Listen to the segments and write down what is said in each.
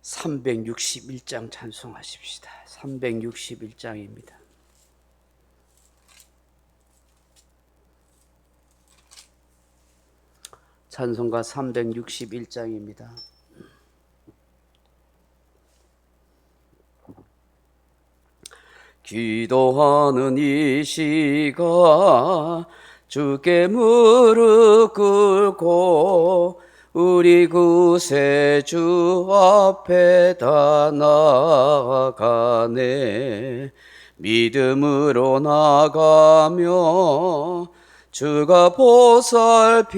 361장 찬송하십시다. 361장입니다. 찬송가 361장입니다. 기도하는 이 시간 주께 무릎 꿇고 우리 구세주 앞에다 나아가네. 믿음으로 나가며 주가 보살피사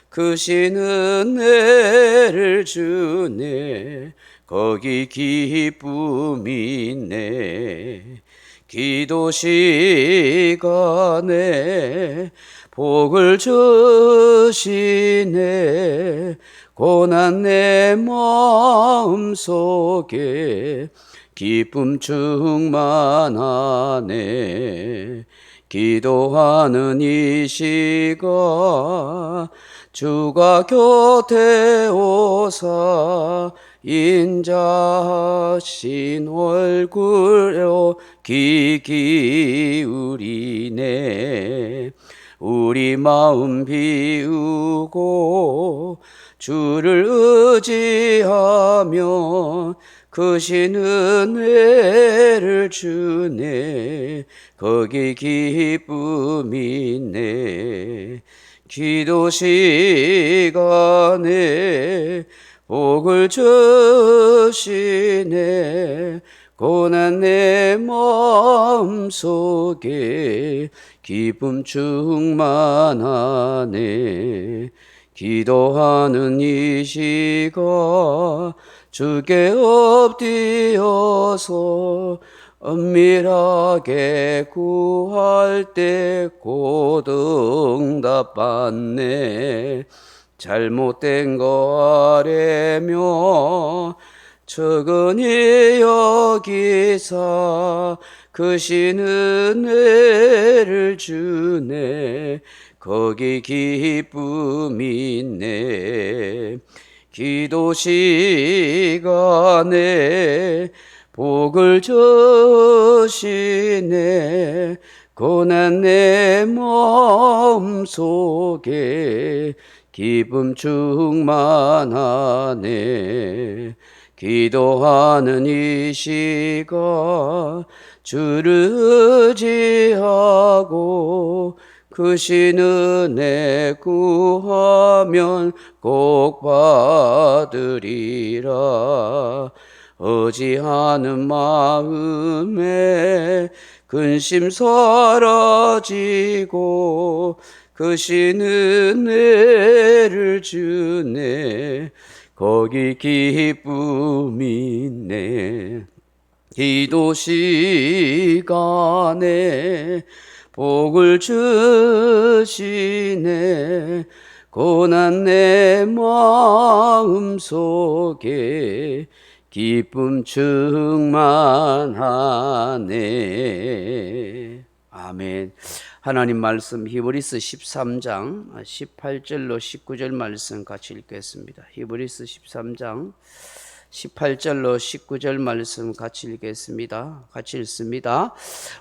크신 은혜를 주네. 거기 기쁨이 있네. 기도 시간에 복을 주시네. 고난 내 마음속에 기쁨 충만하네. 기도하는 이 시간 주가 곁에 오사 인자하신 얼굴로 귀 기울이네. 우리 마음 비우고 주를 의지하며 크신 은혜를 주네. 거기 기쁨이 있네. 기도 시간에 복을 주시네. 고난 내 마음속에 기쁨 충만하네. 기도하는 이 시간 주께 엎드려서 엄밀하게 구할 때 곧 응답 받네. 잘못된 거 아뢰며 적은히 여기사 크신 은혜를 주네. 거기 기쁨이 있네. 기도 시간에 복을 주시네. 고난 내 마음속에 기쁨 충만하네. 기도하는 이 시간 주를 의지하고 크신 은혜 구하면 꼭 받으리라. 의지하는 마음에 근심 사라지고 크신 은혜를 주네. 거기 기쁨이 있네. 기도 시간에 복을 주시네. 고난 내 마음속에 기쁨 충만하네. 아멘. 하나님 말씀 히브리서 13장 18절로 19절 말씀 같이 읽겠습니다. 히브리서 13장 18절로 19절 말씀 같이 읽겠습니다. 같이 읽습니다.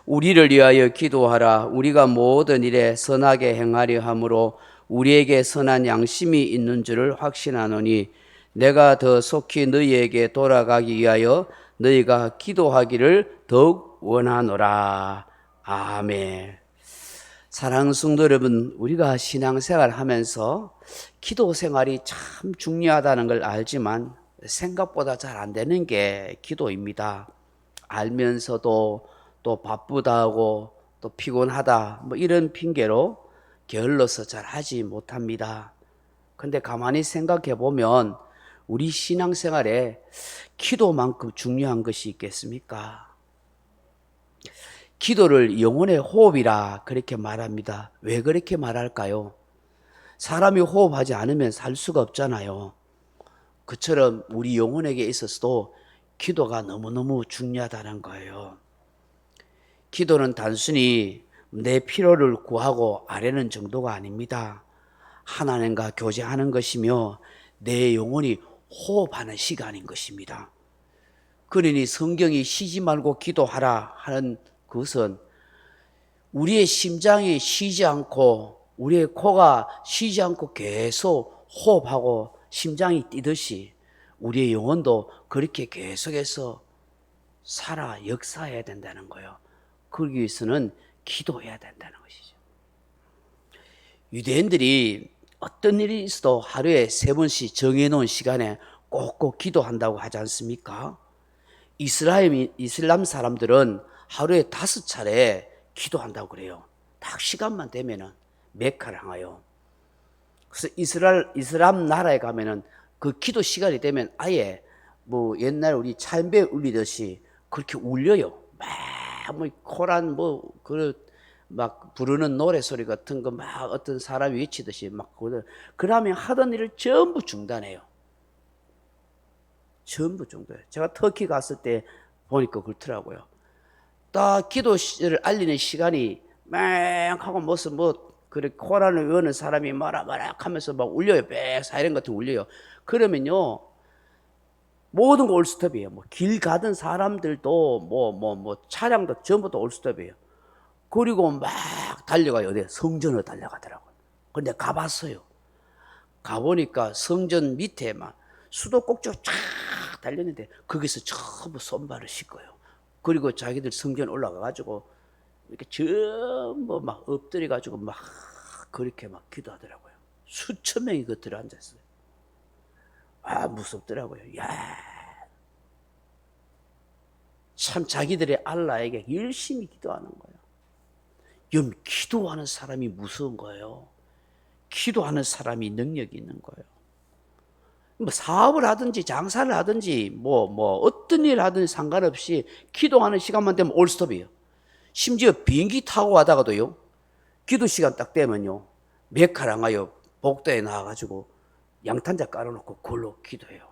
우리를 위하여 기도하라. 우리가 모든 일에 선하게 행하려 함으로 우리에게 선한 양심이 있는 줄을 확신하노니 내가 더 속히 너희에게 돌아가기 위하여 너희가 기도하기를 더욱 원하노라. 아멘. 사랑하는 성도 여러분, 우리가 신앙생활 하면서 기도 생활이 참 중요하다는 걸 알지만 생각보다 잘 안 되는 게 기도입니다. 알면서도 또 바쁘다 하고 또 피곤하다 뭐 이런 핑계로 게을러서 잘 하지 못합니다. 근데 가만히 생각해 보면 우리 신앙생활에 기도만큼 중요한 것이 있겠습니까? 기도를 영혼의 호흡이라 그렇게 말합니다. 왜 그렇게 말할까요? 사람이 호흡하지 않으면 살 수가 없잖아요. 그처럼 우리 영혼에게 있어서도 기도가 너무너무 중요하다는 거예요. 기도는 단순히 내 필요를 구하고 아뢰는 정도가 아닙니다. 하나님과 교제하는 것이며 내 영혼이 호흡하는 시간인 것입니다. 그러니 성경이 쉬지 말고 기도하라 하는 것은 우리의 심장이 쉬지 않고 우리의 코가 쉬지 않고 계속 호흡하고 심장이 뛰듯이 우리의 영혼도 그렇게 계속해서 살아 역사해야 된다는 거예요. 그러기 위해서는 기도해야 된다는 것이죠. 유대인들이 어떤 일이 있어도 하루에 3번씩 정해놓은 시간에 꼭꼭 기도한다고 하지 않습니까? 이슬람 사람들은 하루에 5차례 기도한다고 그래요. 딱 시간만 되면은 메카를 향하여. 그래서 이슬람 나라에 가면은 그 기도 시간이 되면 아예 뭐 옛날 우리 찬배 울리듯이 그렇게 울려요. 막 뭐 코란 막 부르는 노래 소리 같은 거 막 어떤 사람이 외치듯이 막 그러면 하던 일을 전부 중단해요. 전부 중단해요. 제가 터키 갔을 때 보니까 그렇더라고요. 딱 기도를 알리는 시간이 막 하고 무슨 그래 코란을 외우는 사람이 마라 하면서 막 울려요. 빽 사이렌 같은 거 울려요. 그러면요 모든 거 올스톱이에요. 뭐 길 가던 사람들도 차량도 전부 다 올스톱이에요. 그리고 막 달려가요. 어디 성전으로 달려가더라고요. 근데 가봤어요. 가보니까 성전 밑에 막 수도꼭지가 쫙 달렸는데 거기서 전부 손발을 씻고요. 그리고 자기들 성전 올라가가지고 이렇게 전부 막 엎드려가지고 막 그렇게 막 기도하더라고요. 수천 명이 그 들어 앉았어요. 아, 무섭더라고요. 야, 참 자기들의 알라에게 열심히 기도하는 거예요. 기도하는 사람이 무서운 거예요. 기도하는 사람이 능력이 있는 거예요. 뭐 사업을 하든지 장사를 하든지 어떤 일을 하든지 상관없이 기도하는 시간만 되면 올스톱이에요. 심지어 비행기 타고 가다가도요, 기도 시간 딱 되면요, 메카를 향하여 복도에 나와가지고 양탄자 깔아놓고 그걸로 기도해요.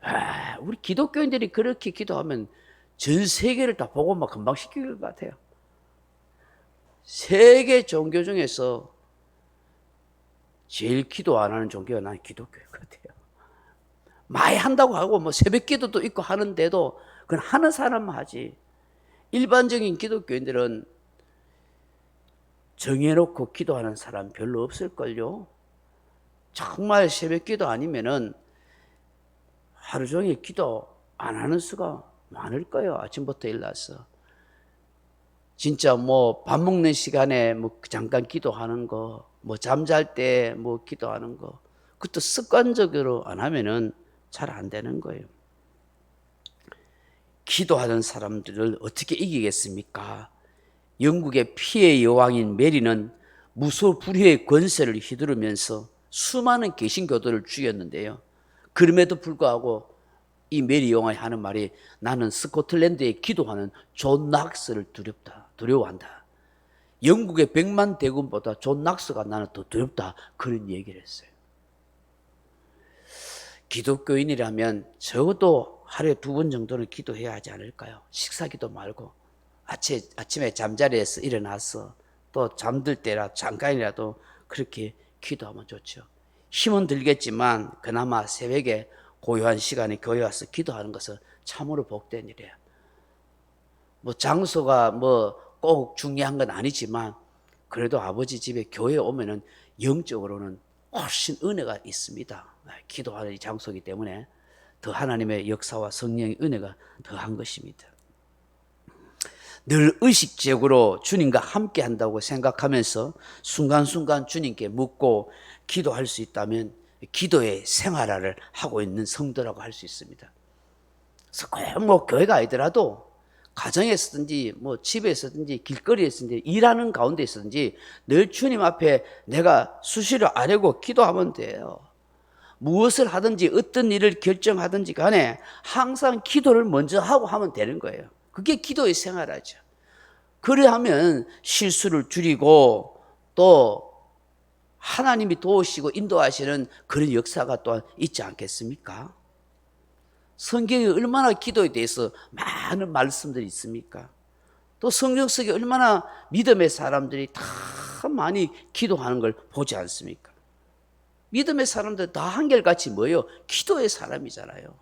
아, 우리 기독교인들이 그렇게 기도하면 전 세계를 다 복음화 금방 시킬 것 같아요. 세계 종교 중에서 제일 기도 안 하는 종교가 난 기독교인 것 같아요. 많이 한다고 하고 뭐 새벽 기도도 있고 하는데도 그건 하는 사람만 하지. 일반적인 기독교인들은 정해놓고 기도하는 사람 별로 없을걸요. 정말 새벽 기도 아니면은 하루 종일 기도 안 하는 수가 많을 거예요. 아침부터 일어나서. 진짜 밥 먹는 시간에 잠깐 기도하는 거, 잠잘 때 기도하는 거, 그것도 습관적으로 안 하면은 잘 안 되는 거예요. 기도하는 사람들을 어떻게 이기겠습니까? 영국의 피해 여왕인 메리는 무소불위의 권세를 휘두르면서 수많은 개신교도를 죽였는데요. 그럼에도 불구하고 이 메리 여왕이 하는 말이 나는 스코틀랜드에 기도하는 존 낙스를 두려워한다. 영국의 100만 대군보다 존 낙스가 나는 더 두렵다. 그런 얘기를 했어요. 기독교인이라면 적어도 하루에 2번 정도는 기도해야 하지 않을까요? 식사기도 말고 아침에 잠자리에서 일어나서 또 잠들 때라 잠깐이라도 그렇게 기도하면 좋죠. 힘은 들겠지만 그나마 새벽에 고요한 시간에 교회 와서 기도하는 것은 참으로 복된 일이에요. 장소가 꼭 중요한 건 아니지만 그래도 아버지 집에 교회 오면은 영적으로는 훨씬 은혜가 있습니다. 기도하는 이 장소이기 때문에 더 하나님의 역사와 성령의 은혜가 더한 것입니다. 늘 의식적으로 주님과 함께 한다고 생각하면서 순간순간 주님께 묻고 기도할 수 있다면 기도의 생활화를 하고 있는 성도라고 할 수 있습니다. 그래서 꼭 교회가 아니더라도 가정에서든지 집에서든지 길거리에서든지 일하는 가운데에서든지 늘 주님 앞에 내가 수시로 아뢰고 기도하면 돼요. 무엇을 하든지 어떤 일을 결정하든지 간에 항상 기도를 먼저 하고 하면 되는 거예요. 그게 기도의 생활화죠. 그래야하면 실수를 줄이고 또 하나님이 도우시고 인도하시는 그런 역사가 또한 있지 않겠습니까? 성경에 얼마나 기도에 대해서 많은 말씀들이 있습니까? 또 성경 속에 얼마나 믿음의 사람들이 다 많이 기도하는 걸 보지 않습니까? 믿음의 사람들 다 한결같이 뭐예요? 기도의 사람이잖아요.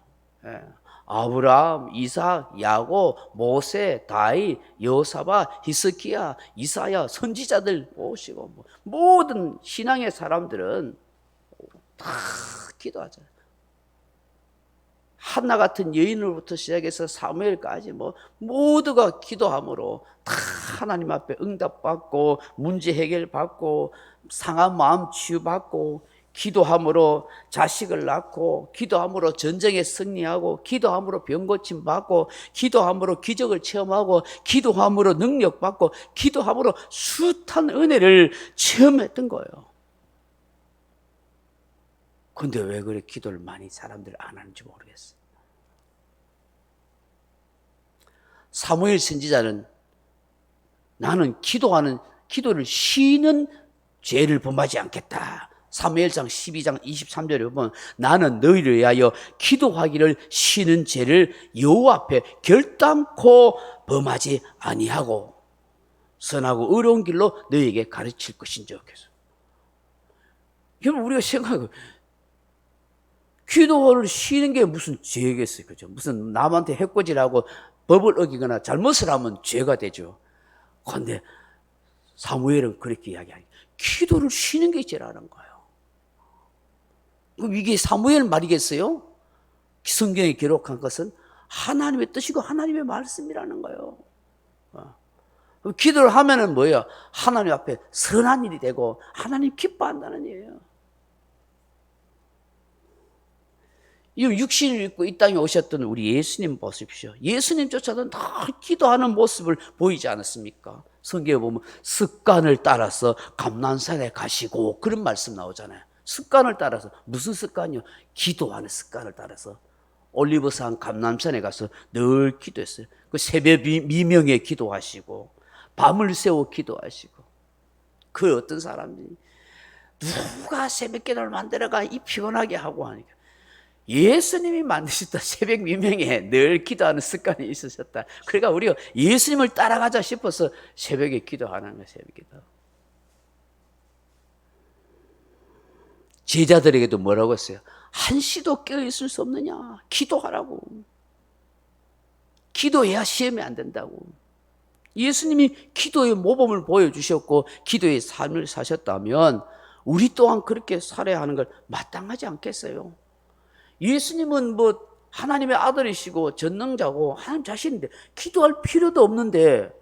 예. 아브라함, 이삭, 야곱, 모세, 다윗, 여호사밧, 히스기야, 이사야 선지자들 보시고 모든 신앙의 사람들은 다 기도하잖아요. 한나 같은 여인으로부터 시작해서 사무엘까지 모두가 기도함으로 다 하나님 앞에 응답받고 문제 해결받고 상한 마음 치유받고 기도함으로 자식을 낳고 기도함으로 전쟁에 승리하고 기도함으로 병 고침 받고 기도함으로 기적을 체험하고 기도함으로 능력 받고 기도함으로 숱한 은혜를 체험했던 거예요. 근데 왜 그래 기도를 많이 사람들 안 하는지 모르겠어요. 사무엘 선지자는 나는 기도를 쉬는 죄를 범하지 않겠다. 사무엘상 12장 23절에 보면 나는 너희를 위하여 기도하기를 쉬는 죄를 여호와 앞에 결단코 범하지 아니하고 선하고 의로운 길로 너희에게 가르칠 것인지. 여러분 우리가 생각해 기도를 쉬는 게 무슨 죄겠어요, 그죠? 무슨 남한테 해코지라고 법을 어기거나 잘못을 하면 죄가 되죠. 그런데 사무엘은 그렇게 이야기하니 기도를 쉬는 게 죄라는 거예요. 그럼 이게 사무엘 말이겠어요? 성경에 기록한 것은 하나님의 뜻이고 하나님의 말씀이라는 거예요. 기도를 하면은 뭐예요? 하나님 앞에 선한 일이 되고 하나님 기뻐한다는 얘기예요. 이 육신을 입고 이 땅에 오셨던 우리 예수님 보십시오. 예수님조차도 다 기도하는 모습을 보이지 않았습니까? 성경에 보면 습관을 따라서 감난산에 가시고 그런 말씀 나오잖아요. 습관을 따라서 무슨 습관이요? 기도하는 습관을 따라서 올리브산 감람산에 가서 늘 기도했어요. 그 새벽 미명에 기도하시고 밤을 새워 기도하시고 그 어떤 사람들이 누가 새벽 기도를 만들어가 이 피곤하게 하고 하니까 예수님이 만드셨다. 새벽 미명에 늘 기도하는 습관이 있으셨다. 그러니까 우리가 예수님을 따라가자 싶어서 새벽에 기도하는 거예요. 새벽 기도. 제자들에게도 뭐라고 했어요? 한시도 깨어있을 수 없느냐? 기도하라고. 기도해야 시험이 안 된다고. 예수님이 기도의 모범을 보여주셨고 기도의 삶을 사셨다면 우리 또한 그렇게 살아야 하는 걸 마땅하지 않겠어요? 예수님은 하나님의 아들이시고 전능자고 하나님 자신인데 기도할 필요도 없는데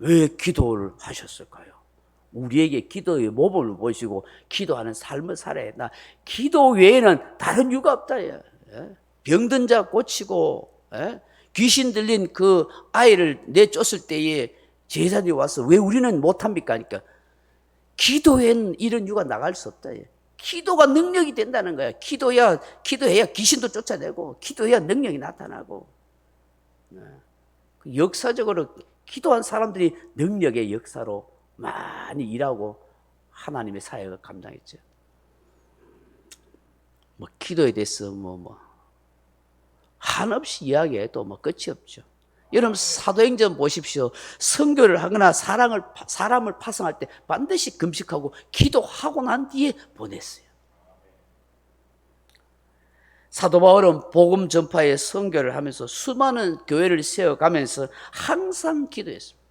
왜 기도를 하셨을까요? 우리에게 기도의 모범을 보시고 기도하는 삶을 살아야 한다. 기도 외에는 다른 이유가 없다. 병든 자 고치고 귀신 들린 그 아이를 내쫓을 때에 제자들이 와서 왜 우리는 못합니까? 하니까 기도 외에는 이런 이유가 나갈 수 없다. 기도가 능력이 된다는 거야. 기도해야 귀신도 쫓아내고 기도해야 능력이 나타나고. 역사적으로 기도한 사람들이 능력의 역사로 많이 일하고 하나님의 사역을 감당했죠. 기도에 대해서 한없이 이야기해도 끝이 없죠. 여러분 사도행전 보십시오. 선교를 하거나 사람을 파송할 때 반드시 금식하고 기도하고 난 뒤에 보냈어요. 사도 바울은 복음 전파에 선교를 하면서 수많은 교회를 세워가면서 항상 기도했습니다.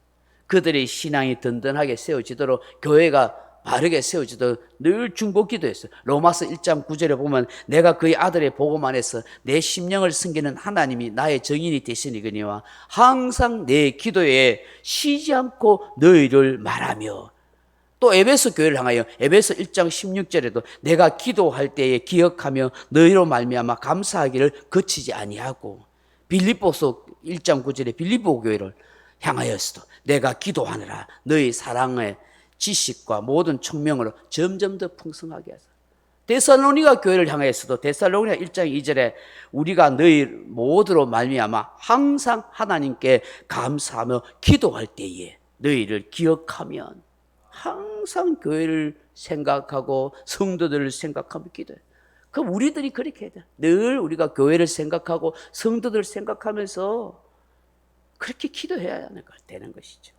그들의 신앙이 든든하게 세워지도록 교회가 바르게 세워지도록 늘 중보 기도했어요. 로마서 1장 9절에 보면 내가 그의 아들의 복음 안에서 내 심령을 섬기는 하나님이 나의 정인이 되시니거니와 항상 내 기도에 쉬지 않고 너희를 말하며, 또 에베소 교회를 향하여 에베소 1장 16절에도 내가 기도할 때에 기억하며 너희로 말미암아 감사하기를 그치지 아니하고, 빌립보서 1장 9절에 빌립보 교회를 향하여서도 내가 기도하느라 너희 사랑의 지식과 모든 총명으로 점점 더 풍성하게 하소서. 데살로니가 교회를 향하여서도 데살로니가 1장 2절에 우리가 너희 모두로 말미암아 항상 하나님께 감사하며 기도할 때에 너희를 기억하면, 항상 교회를 생각하고 성도들을 생각하며 기도해. 그럼 우리들이 그렇게 해야 돼. 늘 우리가 교회를 생각하고 성도들을 생각하면서 그렇게 기도해야 되는 것이죠.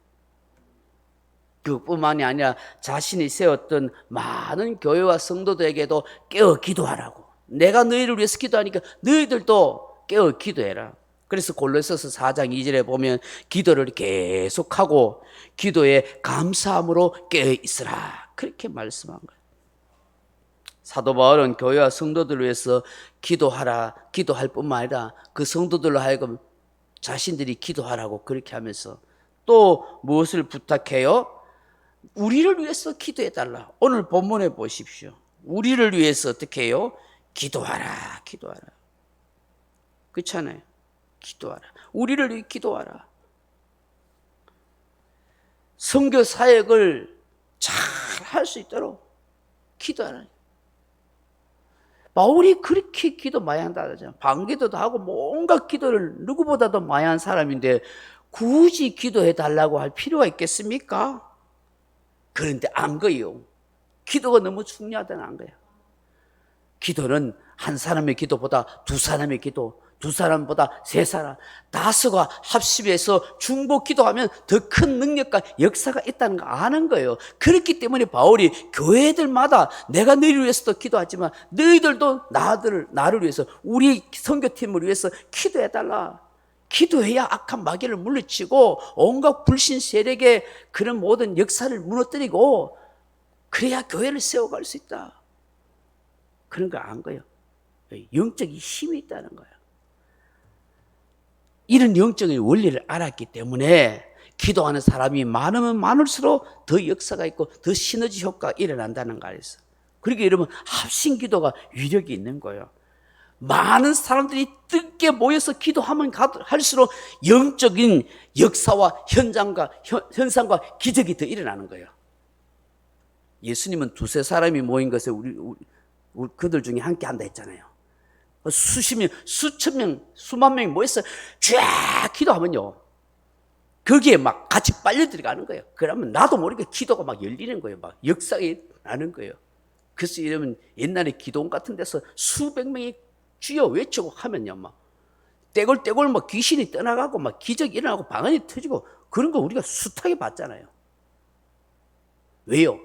그뿐만이 아니라 자신이 세웠던 많은 교회와 성도들에게도 깨어 기도하라고. 내가 너희를 위해서 기도하니까 너희들도 깨어 기도해라. 그래서 골로새서 4장 2절에 보면 기도를 계속하고 기도에 감사함으로 깨어 있으라. 그렇게 말씀한 거예요. 사도 바울은 교회와 성도들을 위해서 기도할 뿐만 아니라 그 성도들로 하여금 자신들이 기도하라고 그렇게 하면서 또 무엇을 부탁해요? 우리를 위해서 기도해달라. 오늘 본문에 보십시오. 우리를 위해서 어떻게 해요? 기도하라. 그렇잖아요. 기도하라. 우리를 위해 기도하라. 선교 사역을 잘 할 수 있도록 기도하라. 바울이 그렇게 기도 많이 한다 그러잖아요. 방기도도 하고 뭔가 기도를 누구보다도 많이 한 사람인데 굳이 기도해 달라고 할 필요가 있겠습니까? 그런데 안 거예요. 기도가 너무 중요하다는 안 거예요. 기도는 한 사람의 기도보다 두 사람의 기도, 두 사람보다 세 사람, 다섯가 합심해서 중보 기도하면 더 큰 능력과 역사가 있다는 거 아는 거예요. 그렇기 때문에 바울이 교회들마다 내가 너희를 위해서도 기도하지만 너희들도 나를 위해서 우리 선교팀을 위해서 기도해달라. 기도해야 악한 마귀를 물리치고 온갖 불신 세력의 그런 모든 역사를 무너뜨리고 그래야 교회를 세워갈 수 있다. 그런 거 안 거예요. 영적인 힘이 있다는 거예요. 이런 영적인 원리를 알았기 때문에 기도하는 사람이 많으면 많을수록 더 역사가 있고 더 시너지 효과가 일어난다는 거 알았어요. 그러니까 여러분 합심 기도가 위력이 있는 거예요. 많은 사람들이 뜨겁게 모여서 기도하면 할수록 영적인 역사와 현상과 기적이 더 일어나는 거예요. 예수님은 두세 사람이 모인 것에 우리 그들 중에 함께 한다 했잖아요. 수십 명, 수천 명, 수만 명이 모여서 쫙 기도하면요. 거기에 막 같이 빨려 들어가는 거예요. 그러면 나도 모르게 기도가 막 열리는 거예요. 막 역사가 나는 거예요. 그래서 이러면 옛날에 기도원 같은 데서 수백 명이 주여 외치고 하면요. 막 떼굴떼굴 막 귀신이 떠나가고 막 기적이 일어나고 방언이 터지고 그런 거 우리가 숱하게 봤잖아요. 왜요?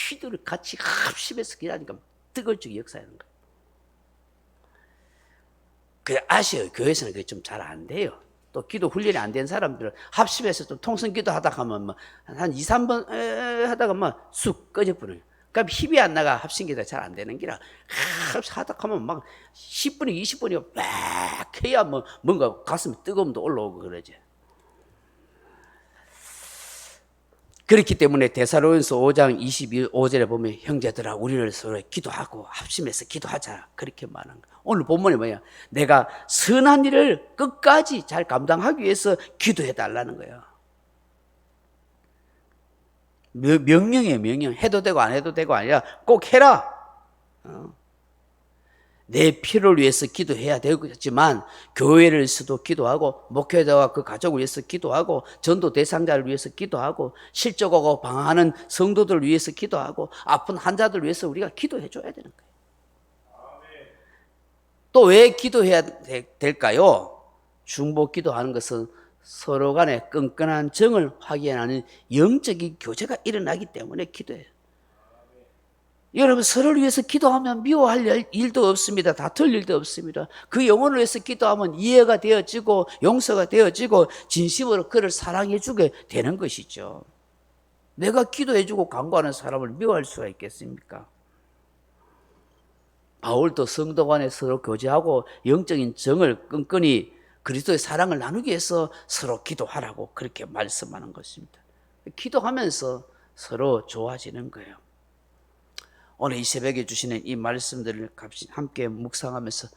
기도를 같이 합심해서 기도하니까 뜨거울적인 역사하는 거예요. 그래 아시아요. 교회에서는 그게 좀 잘 안 돼요. 또 기도 훈련이 안 된 사람들은 합심해서 또 통성 기도 하다 가면 막 한 2, 3번 하다가 막 쑥 꺼져버려요. 그럼 힘이 안 나가 합심 기도가 잘 안 되는 기라 하다 가면 막 10분이 20분이 막 해야 뭐 뭔가 가슴에 뜨거움도 올라오고 그러지. 그렇기 때문에 데살로니가서 5장 25절에 보면 형제들아 우리를 서로 기도하고 합심해서 기도하자 그렇게 말한 거야. 오늘 본문이 뭐야? 내가 선한 일을 끝까지 잘 감당하기 위해서 기도해 달라는 거야. 명령이에요. 명령. 해도 되고 안 해도 되고 아니라 꼭 해라. 내 필요를 위해서 기도해야 되겠지만 교회를 위해서도 기도하고 목회자와 그 가족을 위해서 기도하고 전도 대상자를 위해서 기도하고 실족하고 방황하는 성도들을 위해서 기도하고 아픈 환자들을 위해서 우리가 기도해 줘야 되는 거예요. 또 왜 기도해야 될까요? 중보 기도하는 것은 서로 간에 끈끈한 정을 확인하는 영적인 교제가 일어나기 때문에 기도해요. 여러분 서로를 위해서 기도하면 미워할 일도 없습니다. 다툴 일도 없습니다. 그 영혼을 위해서 기도하면 이해가 되어지고 용서가 되어지고 진심으로 그를 사랑해주게 되는 것이죠. 내가 기도해주고 간구하는 사람을 미워할 수가 있겠습니까? 바울도 성도 간에 서로 교제하고 영적인 정을 끈끈이 그리스도의 사랑을 나누기 위해서 서로 기도하라고 그렇게 말씀하는 것입니다. 기도하면서 서로 좋아지는 거예요. 오늘 이 새벽에 주시는 이 말씀들을 함께 묵상하면서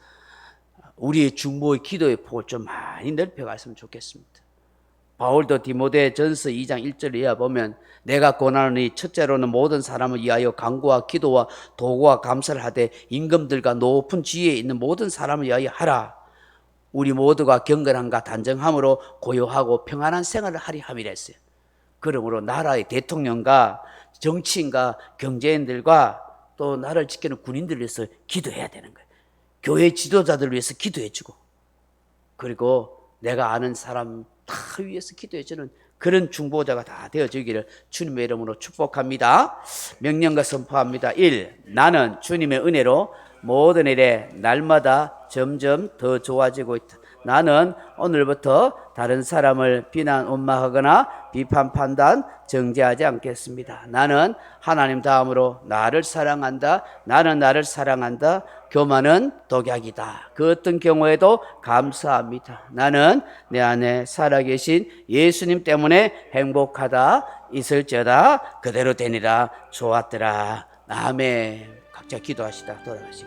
우리의 중보의 기도의 폭을 좀 많이 넓혀갔으면 좋겠습니다. 바울도 디모데전서 2장 1절에 이하 보면 내가 권하노니 첫째로는 모든 사람을 위하여 간구와 기도와 도구와 감사를 하되 임금들과 높은 지위에 있는 모든 사람을 위하여 하라. 우리 모두가 경건함과 단정함으로 고요하고 평안한 생활을 하리 함이라 했어요. 그러므로 나라의 대통령과 정치인과 경제인들과 또 나라를 지키는 군인들을 위해서 기도해야 되는 거예요. 교회 지도자들을 위해서 기도해주고 그리고 내가 아는 사람 다 위해서 기도해주는 그런 중보자가 다 되어지기를 주님의 이름으로 축복합니다. 명령과 선포합니다. 1. 나는 주님의 은혜로 모든 일에 날마다 점점 더 좋아지고 있다. 나는 오늘부터 다른 사람을 비난, 원망하거나 비판, 판단, 정죄하지 않겠습니다. 나는 하나님 다음으로 나를 사랑한다. 나는 나를 사랑한다. 교만은 독약이다. 그 어떤 경우에도 감사합니다. 나는 내 안에 살아계신 예수님 때문에 행복하다. 있을지어다 그대로 되니라. 좋았더라. 아멘. 각자 기도하시다 돌아가시기.